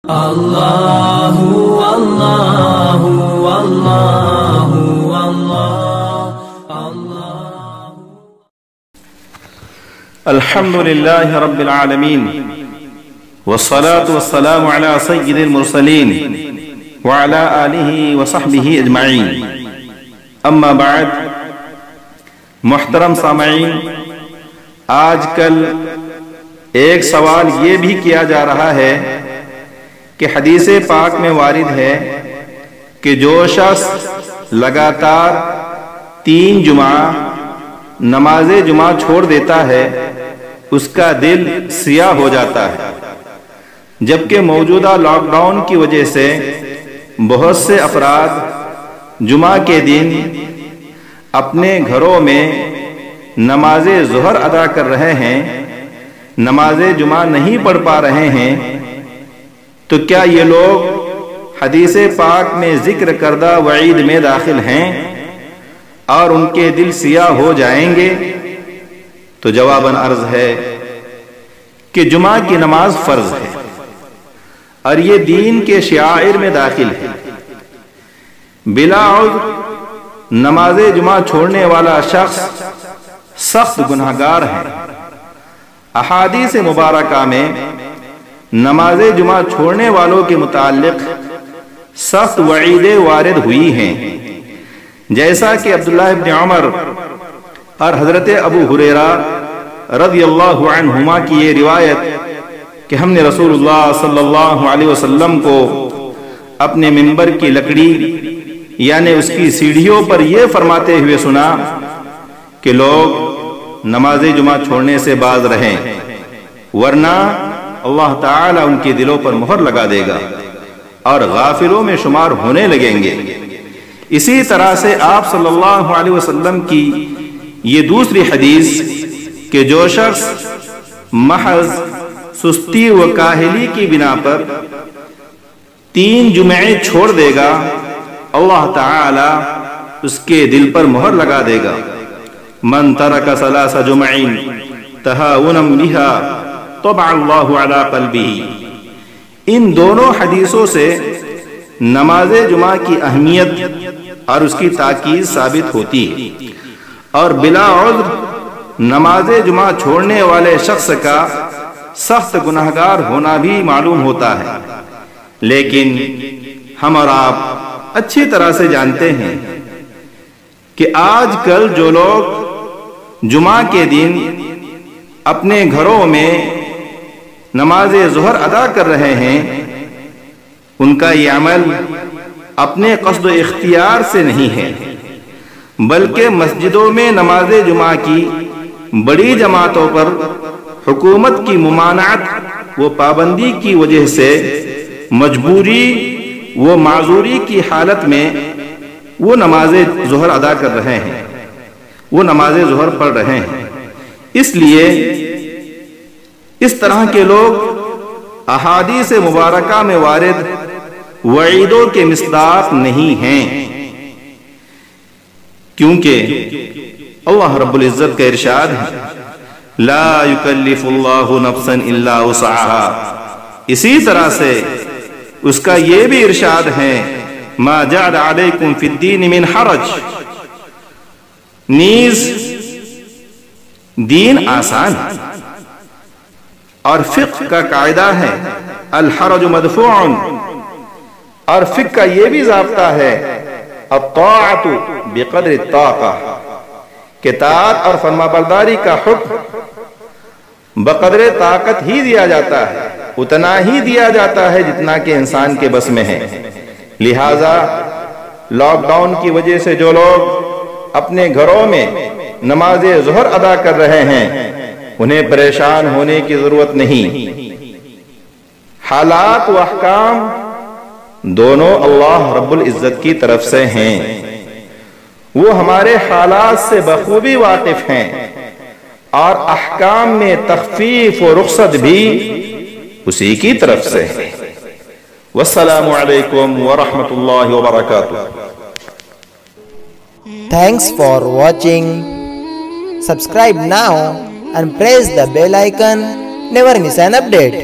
اللہ اللہ اللہ اللہ الحمد للہ رب العالمین والصلاة والسلام على سید المرسلین وعلى آلہ وصحبہ اجمعین اما بعد محترم سامعین، آج کل ایک سوال یہ بھی کیا جا رہا ہے کہ حدیث پاک میں وارد ہے کہ جو شخص لگاتار 3 جمعہ نماز جمعہ چھوڑ دیتا ہے اس کا دل سیاہ ہو جاتا ہے، جبکہ موجودہ لاک ڈاؤن کی وجہ سے بہت سے افراد جمعہ کے دن اپنے گھروں میں نماز ظہر ادا کر رہے ہیں، نماز جمعہ نہیں پڑھ پا رہے ہیں، تو کیا یہ لوگ حدیث پاک میں ذکر کردہ وعید میں داخل ہیں اور ان کے دل سیاہ ہو جائیں گے؟ تو جواباً عرض ہے کہ جمعہ کی نماز فرض ہے اور یہ دین کے شعائر میں داخل ہے۔ بلا عذر نماز جمعہ چھوڑنے والا شخص سخت گناہگار ہے۔ احادیث مبارکہ میں نماز جمعہ چھوڑنے والوں کے متعلق سخت وعیدیں وارد ہوئی ہیں، جیسا کہ عبداللہ ابن عمر اور حضرت ابو ہریرہ رضی اللہ عنہما کی یہ روایت کہ ہم نے رسول اللہ صلی اللہ علیہ وسلم کو اپنے منبر کی لکڑی یعنی اس کی سیڑھیوں پر یہ فرماتے ہوئے سنا کہ لوگ نماز جمعہ چھوڑنے سے باز رہیں، ورنہ اللہ تعالیٰ ان کے دلوں پر مہر لگا دے گا اور غافلوں میں شمار ہونے لگیں گے۔ اسی طرح سے آپ صلی اللہ علیہ وسلم کی یہ دوسری حدیث کہ جو شخص محض سستی و کاہلی کی بنا پر 3 جمعے چھوڑ دے گا، اللہ تعالیٰ اس کے دل پر مہر لگا دے گا۔ من ترک 3 جمعین تہاونا بہا طبع اللہ علی قلبہ۔ ان دونوں حدیثوں سے نماز جمعہ کی اہمیت اور اس کی تاکید ثابت ہوتی ہے، اور بلا عذر نماز جمعہ چھوڑنے والے شخص کا سخت گناہگار ہونا بھی معلوم ہوتا ہے۔ لیکن ہم اور آپ اچھی طرح سے جانتے ہیں کہ آج کل جو لوگ جمعہ کے دن اپنے گھروں میں نماز ظہر ادا کر رہے ہیں، ان کا یہ عمل اپنے قصد و اختیار سے نہیں ہے، بلکہ مسجدوں میں نماز جمعہ کی بڑی جماعتوں پر حکومت کی ممانعت و پابندی کی وجہ سے مجبوری و معذوری کی حالت میں وہ نماز ظہر ادا کر رہے ہیں، وہ نماز ظہر پڑھ رہے ہیں۔ اس لیے اس طرح کے لوگ احادیث مبارکہ میں وارد وعیدوں کے مصداق نہیں ہیں، کیونکہ اللہ رب العزت کا ارشاد ہے لا یکلف اللہ نفسا الا وسعها۔ اسی طرح سے اس کا یہ بھی ارشاد ہے ما جعل علیکم فی الدین من حرج، نیز دین آسان ہے، اور فقہ کا قاعدہ ہے الحرج مدفوع، اور فقہ کا یہ بھی ضابطہ ہے الطاعت بقدر الطاقہ، کہ طاعت اور فرمانبرداری کا حکم بقدر طاقت ہی دیا جاتا ہے، اتنا ہی دیا جاتا ہے جتنا کہ انسان کے بس میں ہے۔ لہٰذا لاک ڈاؤن کی وجہ سے جو لوگ اپنے گھروں میں نماز ظہر ادا کر رہے ہیں انہیں پریشان ہونے کی ضرورت نہیں۔ حالات و احکام دونوں اللہ رب العزت کی طرف سے ہیں، وہ ہمارے حالات سے بخوبی واقف ہیں، اور احکام میں تخفیف و رخصت بھی اسی کی طرف سے ہے۔ والسلام علیکم ورحمۃ اللہ وبرکاتہ۔ Thanks for watching. Subscribe now and press the bell icon. Never miss an update.